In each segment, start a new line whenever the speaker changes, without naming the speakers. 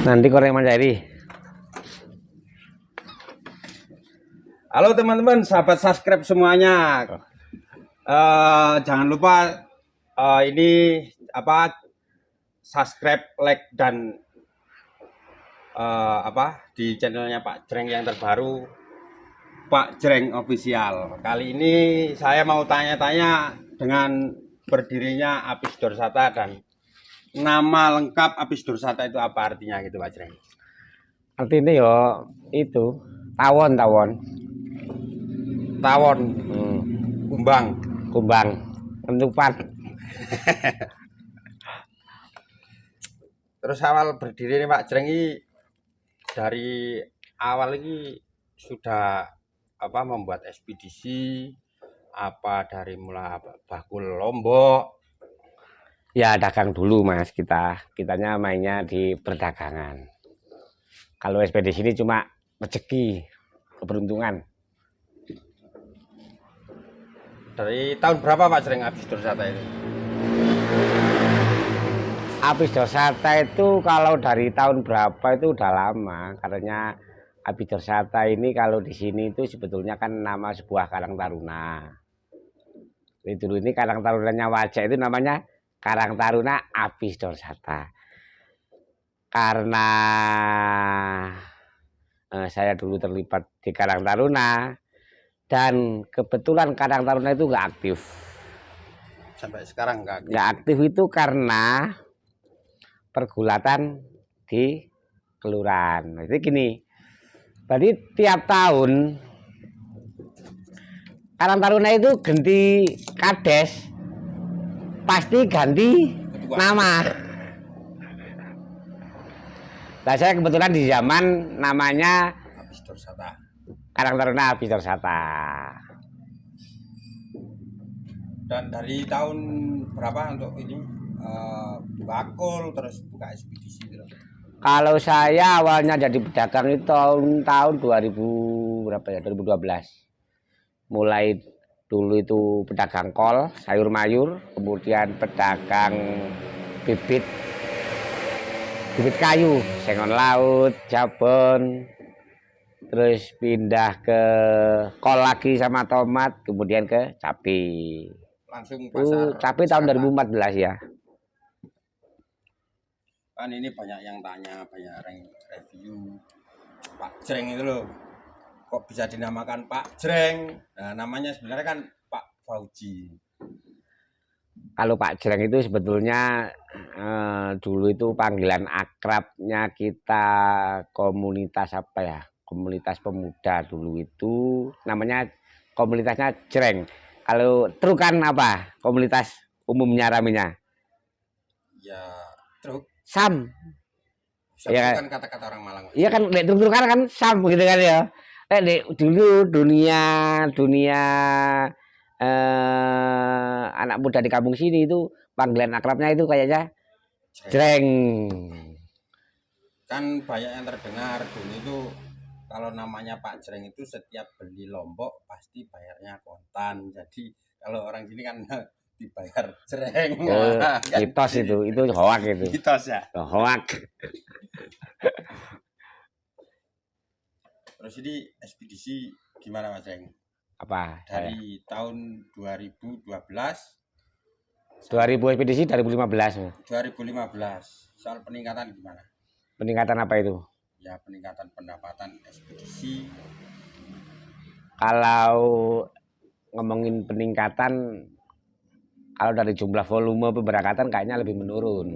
Nanti koreng Manjari.
Halo teman-teman, sahabat subscribe semuanya. Jangan lupa ini subscribe, like dan di channelnya Pak Jreng yang terbaru, Pak Jreng Official. Kali ini saya mau tanya-tanya dengan berdirinya Apis Dorsata dan nama lengkap Apis Dorsata itu apa artinya gitu Pak Jreng?
Artinya yo itu tawon. Kumbang penutupan.
Terus awal berdiri nih Pak Jreng ini dari awal ini sudah membuat ekspedisi dari mulai bakul Lombok.
Ya dagang dulu Mas, kitanya mainnya di perdagangan. Kalau ekspedisi ini cuma rezeki, keberuntungan.
Dari tahun berapa Pak Jreng Apis Dorsata ini?
Apis Dorsata itu kalau dari tahun berapa itu udah lama, karena Apis Dorsata ini kalau di sini itu sebetulnya kan nama sebuah Karang Taruna. Jadi dulu ini Karang Tarunanya Wajak itu namanya Karang Taruna Apis Dorsata. Karena saya dulu terlibat di Karang Taruna dan kebetulan Karang Taruna itu nggak aktif.
Sampai sekarang nggak
aktif itu karena pergulatan di kelurahan. Jadi gini, berarti tiap tahun Karang Taruna itu ganti kades, pasti ganti nama. Nah, saya kebetulan di zaman namanya
Apis Dorsata.
Karang Taruna Apis Dorsata.
Dan dari tahun berapa untuk ini bakul terus buka ekspedisi gitu?
Kalau saya awalnya jadi pedagang itu tahun 2000 berapa ya? 2012. Mulai dulu itu pedagang kol, sayur mayur, kemudian pedagang bibit kayu, sengon laut, jabon, terus pindah ke kol lagi sama tomat, kemudian ke cabai.
Langsung pasar
cabai tahun 2014 ya.
Kan ini banyak yang tanya, banyak review Pak Jreng itu loh, kok bisa dinamakan Pak Jreng? Nah, namanya sebenarnya kan Pak Fauji.
Kalau Pak Jreng itu sebetulnya dulu itu panggilan akrabnya kita komunitas komunitas pemuda dulu itu namanya komunitasnya Jreng. Kalau truk kan apa komunitas umumnya ramenya?
Ya truk.
Sam.
Ya kan kata-kata orang Malang.
Iya kan, truk kan sam gitu kan ya. Dulu dunia anak muda di kampung sini itu panggilan akrabnya itu kayaknya Jreng.
Kan banyak yang terdengar dulu itu kalau namanya Pak Jreng itu setiap beli lombok pasti bayarnya kontan. Jadi kalau orang sini kan dibayar Jreng.
Mitos itu hoak itu.
Mitos ya.
Hoak.
Terus ini ekspedisi gimana Mas Jreng?
Apa?
Dari tahun 2012.
2000 ekspedisi 2015.
2015. Soal peningkatan gimana?
Peningkatan apa itu?
Ya peningkatan pendapatan ekspedisi.
Kalau ngomongin peningkatan, kalau dari jumlah volume pemberangkatan kayaknya lebih menurun.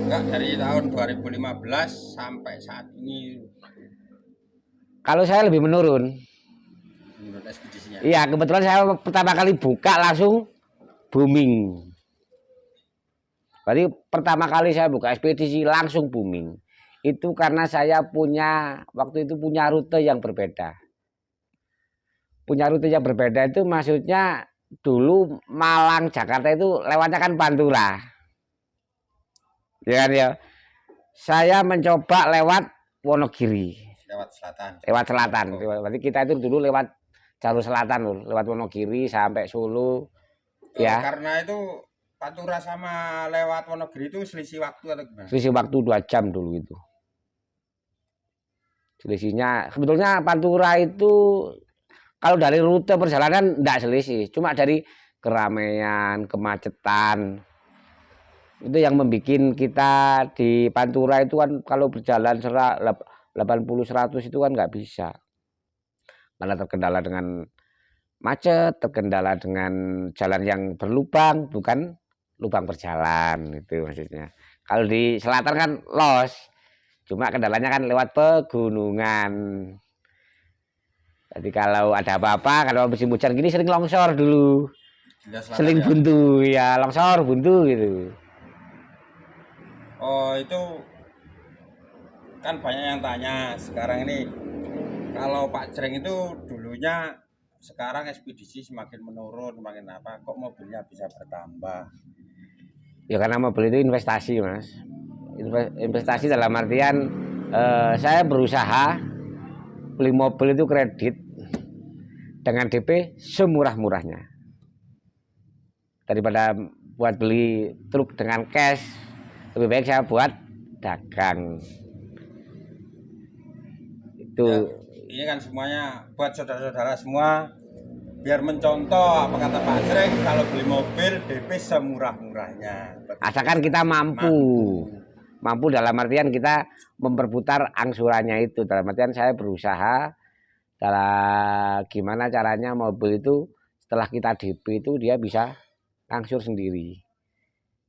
Enggak, dari tahun 2015 sampai saat ini.
Kalau saya lebih menurun.
Menurut ekspedisinya?
Iya, kebetulan saya pertama kali buka langsung booming. Berarti pertama kali saya buka ekspedisi langsung booming. Itu karena saya waktu itu punya rute yang berbeda. Punya rute yang berbeda itu maksudnya dulu Malang Jakarta itu lewatnya kan Pantura. Ya kan ya. Saya mencoba lewat Wonogiri. Lewat selatan. Berarti kita itu dulu lewat jalur selatan loh, lewat Wonogiri sampai Solo.
Ya. Karena itu Pantura sama lewat Wonogiri itu selisih waktu atau gimana?
Selisih waktu 2 jam dulu itu. Selisihnya sebetulnya Pantura itu kalau dari rute perjalanan enggak selisih, cuma dari keramaian, kemacetan itu yang membuat kita di Pantura itu kan kalau berjalan 80-100 itu kan nggak bisa, karena terkendala dengan macet, terkendala dengan jalan yang berlubang, bukan lubang berjalan itu maksudnya. Kalau di selatan kan los, cuma kendalanya kan lewat pegunungan. Jadi kalau ada apa-apa, kalau musim hujan gini sering longsor dulu, sering
ya?
buntu, ya longsor buntu gitu.
Oh itu kan banyak yang tanya sekarang ini, kalau Pak Jreng itu dulunya, sekarang ekspedisi semakin menurun, semakin apa, kok mobilnya bisa bertambah?
Ya karena mobil itu investasi mas, investasi dalam artian saya berusaha beli mobil itu kredit dengan DP semurah-murahnya daripada buat beli truk dengan cash. Lebih baik saya buat dagang itu
ya, ini kan semuanya buat saudara-saudara semua biar mencontoh apa kata Pak Jreng, kalau beli mobil DP semurah-murahnya,
asalkan kita mampu dalam artian kita memperputar angsurannya itu. Dalam artian saya berusaha gimana caranya mobil itu setelah kita DP itu dia bisa angsur sendiri.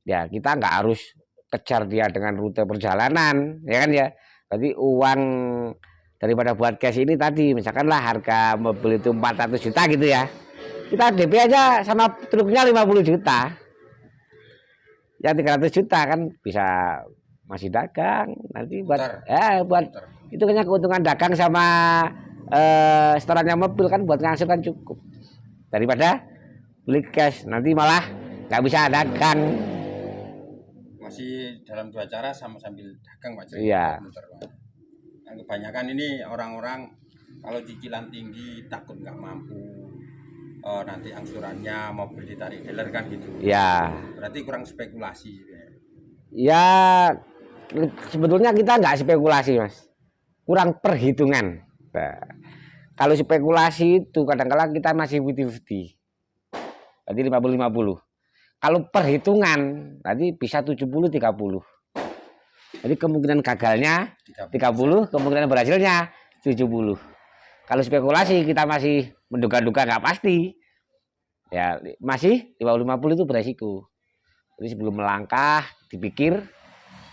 Ya kita nggak harus kejar dia dengan rute perjalanan, ya kan ya. Berarti uang daripada buat cash ini tadi, misalkanlah harga mobil itu 400 juta gitu ya, kita DP aja sama truknya 50 juta. Yang 300 juta kan bisa masih dagang nanti buat buat itu kayaknya keuntungan dagang sama setorannya mobil kan buat ngangsur kan cukup daripada beli cash nanti malah nggak bisa dagang.
Masih dalam 2 cara sama sambil dagang Pak Jreng.
Iya.
Yang kebanyakan ini orang-orang kalau cicilan tinggi takut nggak mampu, nanti angsurannya mobil ditarik dealer kan gitu.
Ya.
Berarti kurang spekulasi.
Ya sebetulnya kita nggak spekulasi mas, kurang perhitungan. Nah, kalau spekulasi itu kadang-kadang kita masih 50-50, berarti 50-50. Kalau perhitungan nanti bisa 70-30. Jadi kemungkinan gagalnya 30, kemungkinan berhasilnya 70. Kalau spekulasi kita masih menduga-duga nggak pasti. Ya masih 50-50 itu beresiko. Jadi sebelum melangkah dipikir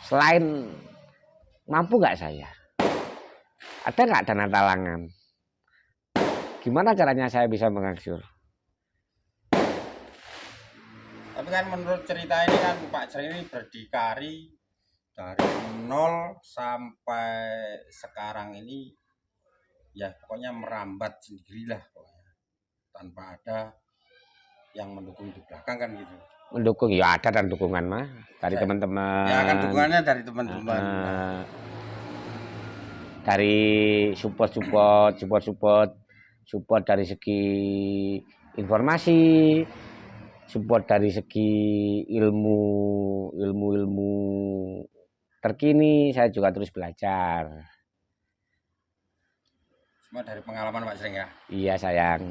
selain mampu nggak saya, ada nggak dana talangan, gimana caranya saya bisa mengangsur.
Tapi kan menurut cerita ini kan Pak Jreng ini berdikari dari nol sampai sekarang ini, ya pokoknya merambat sendirilah pokoknya, tanpa ada yang mendukung di belakang kan gitu.
Mendukung ya ada dan dukungan mah dari teman-teman.
Ya kan dukungannya dari teman-teman.
Dari support dari segi informasi, support dari segi ilmu terkini, saya juga terus belajar.
Semua dari pengalaman Pak Jreng ya.
Iya sayang.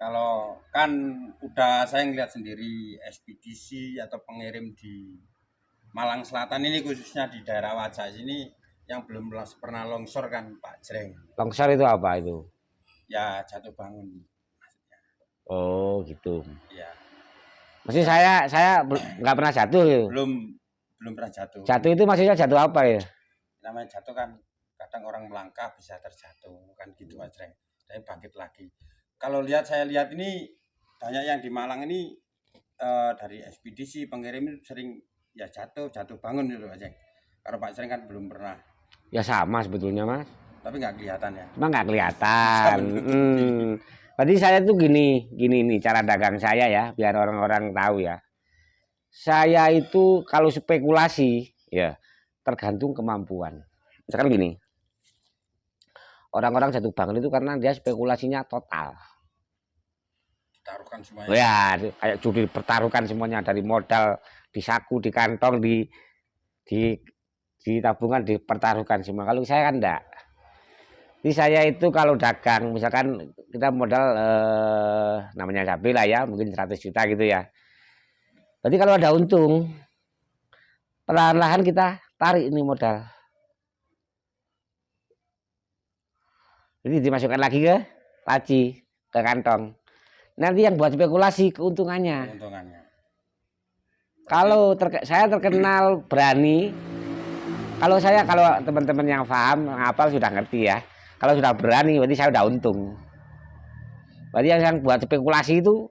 Kalau kan udah saya ngeliat sendiri ekspedisi atau pengirim di Malang Selatan ini, khususnya di daerah Wajah ini, yang belum pernah longsor kan Pak Jreng.
Longsor itu apa itu?
Ya jatuh bangun maksudnya.
Oh gitu.
Ya.
Maksudnya saya nggak pernah jatuh gitu.
Belum pernah jatuh.
Jatuh itu maksudnya jatuh apa ya?
Namanya jatuh kan kadang orang melangkah bisa terjatuh kan gitu Pak Jreng. Tapi bangkit lagi. Kalau saya lihat ini banyak yang di Malang ini dari ekspedisi pengirim itu sering ya jatuh bangun gitu Pak Jreng. Kalau Pak Jreng kan belum pernah.
Ya sama sebetulnya mas.
Tapi nggak kelihatan ya.
Cuma nggak kelihatan. Berarti saya tuh gini nih cara dagang saya ya, biar orang-orang tahu ya. Saya itu kalau spekulasi ya tergantung kemampuan. Misalkan gini, orang-orang jatuh bangun itu karena dia spekulasinya total.
Taruhkan semuanya.
Oh ya, kayak judi pertaruhkan semuanya, dari modal di saku, di kantong, di di tabungan dipertaruhkan semua. Kalau saya kan enggak. Jadi saya itu kalau dagang, misalkan kita modal namanya cabai lah ya, mungkin 100 juta gitu ya. Berarti kalau ada untung, perlahan-lahan kita tarik ini modal. Jadi dimasukkan lagi ke laci, ke kantong. Nanti yang buat spekulasi keuntungannya.
Keuntungannya.
Kalau saya terkenal berani, kalau teman-teman yang paham, ngapal sudah ngerti ya. Kalau sudah berani, berarti saya udah untung. Berarti yang buat spekulasi itu,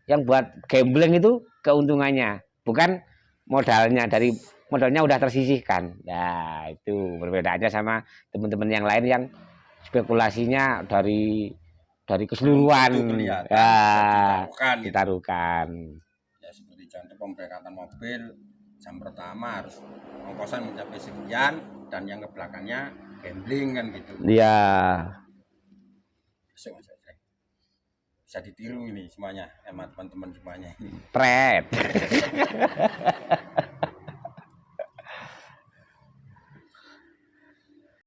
yang buat gambling itu keuntungannya, bukan modalnya. Dari modalnya udah tersisihkan. Nah, itu berbeda aja sama teman-teman yang lain yang spekulasinya dari keseluruhan. Ya, ditaruhkan.
Ya seperti contoh pemberangkatan mobil, jam pertama harus ongkosan mencapai sekian, dan yang ke belakangnya gambling kan gitu.
Iya.
Bisa ditiru ini semuanya sama teman-teman semuanya ini.
Pret.